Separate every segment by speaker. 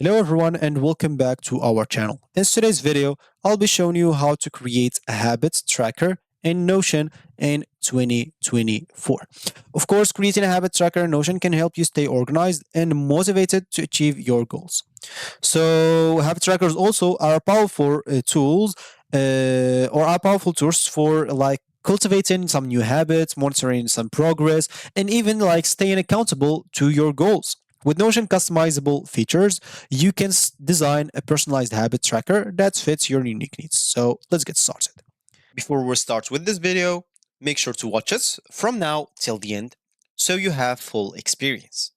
Speaker 1: Hello everyone and welcome back to our channel. In today's video, I'll be showing you how to create a habits tracker in Notion in 2024. Of course, creating a habit tracker in Notion can help you stay organized and motivated to achieve your goals. So habit trackers also are powerful tools or are powerful tools for cultivating some new habits, monitoring some progress, and even staying accountable to your goals. With Notion customizable features, you can design a personalized habit tracker that fits your unique needs. So let's get started. Before we start with this video, make sure to watch us from now till the end so you have full experience.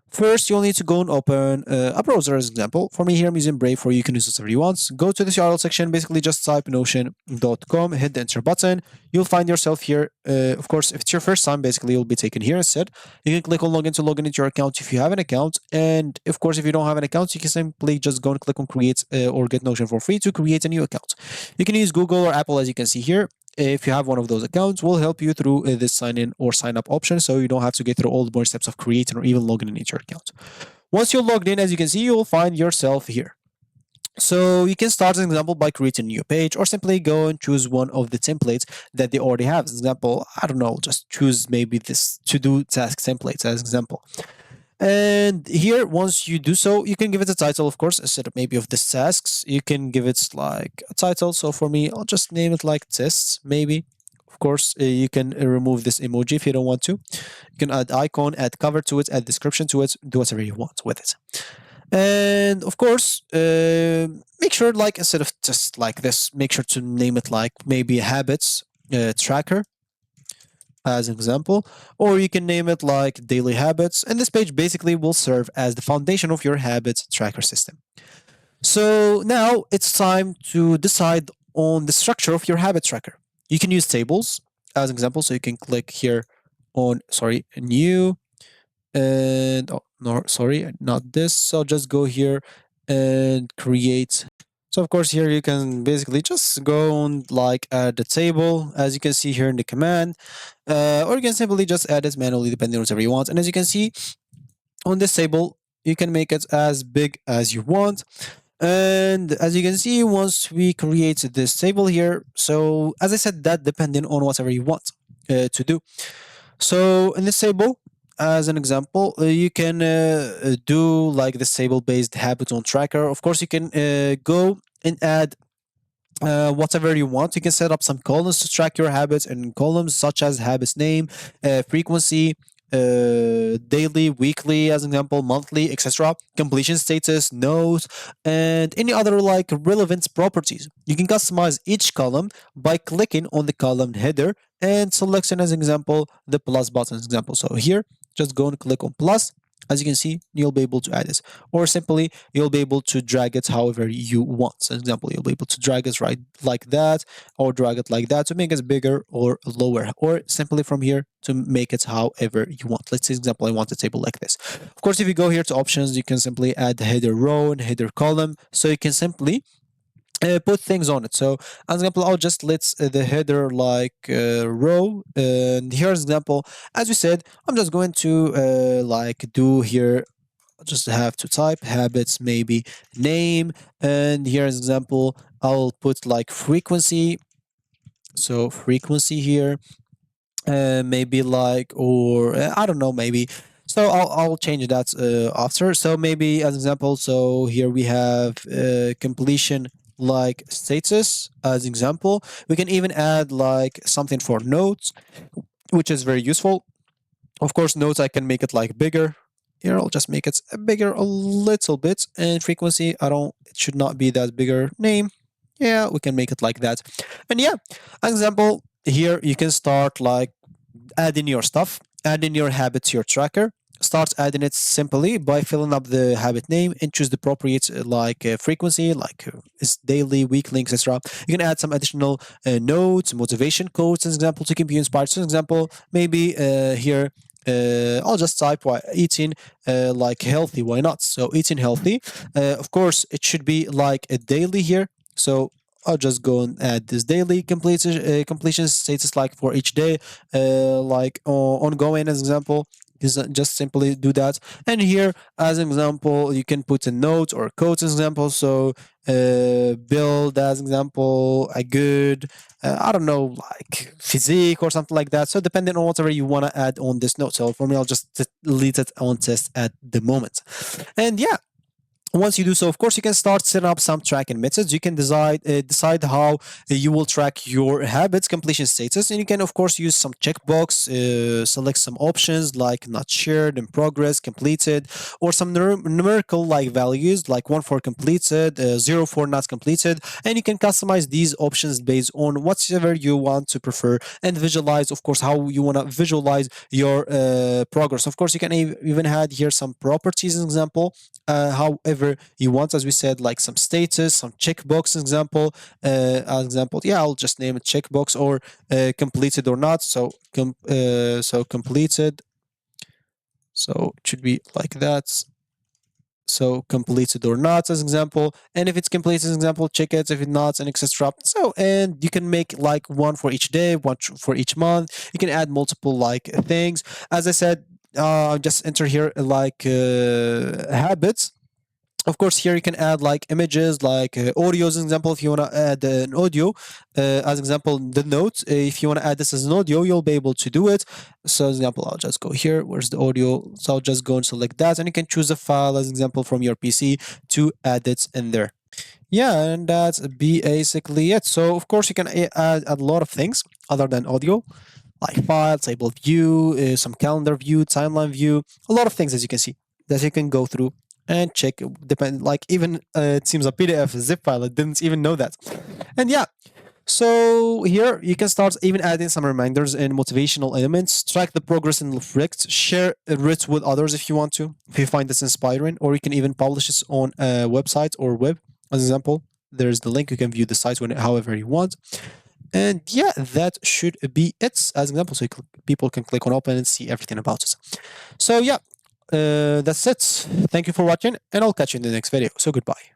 Speaker 1: First, you'll need to go and open a browser as an example. For me here, I'm using Brave, for you can use whatever you want. Go to the URL section, basically just type notion.com, hit the enter button. You'll find yourself here. Of course, if it's your first time, basically you'll be taken here instead. You can click on login to log into your account if you have an account. And of course, if you don't have an account, you can simply just go and click on create or get Notion for free to create a new account. You can use Google or Apple as you can see here. If you have one of those accounts, will help you through this sign in or sign up option, so you don't have to get through all the more steps of creating or even logging into your account. Once you're logged in, as you can see, you'll find yourself here. So you can start an example by creating a new page or simply go and choose one of the templates that they already have. As an example, I don't know, just choose maybe this to-do task template as an example. And here, once you do so, you can give it a title, of course, instead of maybe of this tasks. You can give it like a title. So for me, I'll just name it like tests, maybe. Of course, you can remove this emoji if you don't want to. You can add icon, add cover to it, add description to it, do whatever you want with it. And of course, make sure like instead of just like this, make sure to name it like maybe habits tracker as an example, or you can name it like daily habits, and this page basically will serve as the foundation of your habits tracker system. So now it's time to decide on the structure of your habit tracker. You can use tables as an example, so you can click here on new, and oh no, sorry, not this. So just go here and create. So of course here you can basically just go and like add the table as you can see here in the command, or you can simply just add it manually depending on whatever you want. And as you can see on this table, you can make it as big as you want. And as you can see, once we create this table here, so as I said, that depending on whatever you want to do. So in this table, as an example, you can do like this table based habit on tracker. Of course, you can go and add whatever you want. You can set up some columns to track your habits, and columns such as habits name, frequency, daily, weekly, as an example, monthly, etc. Completion status, notes, and any other like relevant properties. You can customize each column by clicking on the column header and selecting as an example the plus button example. So here, just go and click on plus. As you can see, you'll be able to add this, or simply you'll be able to drag it however you want. So, for example, you'll be able to drag it right like that, or drag it like that to make it bigger or lower, or simply from here to make it however you want. Let's say, for example, I want a table like this. Of course, if you go here to options, you can simply add the header row and header column. So you can simply put things on it. So as example, I'll just let the header like row, and here's example. As we said, I'm just going to like do here, just have to type habits, maybe name, and here's example, I'll put like frequency. So frequency here, maybe like, or I don't know, maybe. So I'll change that after. So maybe as example, so here we have completion like status as example. We can even add like something for notes, which is very useful. Of course, notes I can make it like bigger. Here I'll just make it bigger a little bit, and frequency I don't. It should not be that bigger. Name, yeah, we can make it like that. And yeah, as example, here you can start like adding your stuff, adding your habit to your tracker. Start adding it simply by filling up the habit name and choose the appropriate frequency, like it's daily, weekly, etc. You can add some additional notes, motivation quotes, as example, to keep you inspired. So, example, maybe here I'll just type eating like healthy. Why not? So eating healthy. Of course, it should be like a daily here. So I'll just go and add this daily completion status like for each day, like ongoing as example. just simply do that. And here, as an example, you can put a note or codes as example. So build as example a good, I don't know, like physique or something like that. So depending on whatever you want to add on this note. So for me, I'll just delete it on test at the moment. And yeah, once you do so, of course, you can start setting up some tracking methods. You can decide how you will track your habits completion status, and you can, of course, use some checkbox, select some options like not shared, in progress, completed, or some numerical like values like 1 for completed, 0 for not completed, and you can customize these options based on whatever you want to prefer and visualize, of course, how you want to visualize your progress. Of course, you can even add here some properties, as an example. However you want, as we said, like some status, some checkbox example. Yeah, I'll just name it checkbox or completed or not. So completed. So it should be like that. So completed or not as example, and if it's completed as example, check it. If it's not, and etc. So, and you can make like one for each day, one for each month. You can add multiple like things. As I said, just enter here like habits. Of course, here you can add like images, like audio as an example. If you want to add an audio, as example, the note. If you want to add this as an audio, you'll be able to do it. So, as example, I'll just go here. Where's the audio? So I'll just go and select that, and you can choose a file as example from your PC to add it in there. Yeah, and that's basically it. So, of course, you can add a lot of things other than audio, like file, table view, some calendar view, timeline view, a lot of things as you can see that you can go through and check. Depend, like even it seems a PDF, a zip file. I didn't even know that. And yeah, so here you can start even adding some reminders and motivational elements, track the progress and reflect, share it with others if you want to, if you find this inspiring, or you can even publish it on a website or web. As example, there's the link. You can view the site however you want. And yeah, that should be it as example. So people can click on open and see everything about it. So yeah, that's it. Thank you for watching, and I'll catch you in the next video. So goodbye.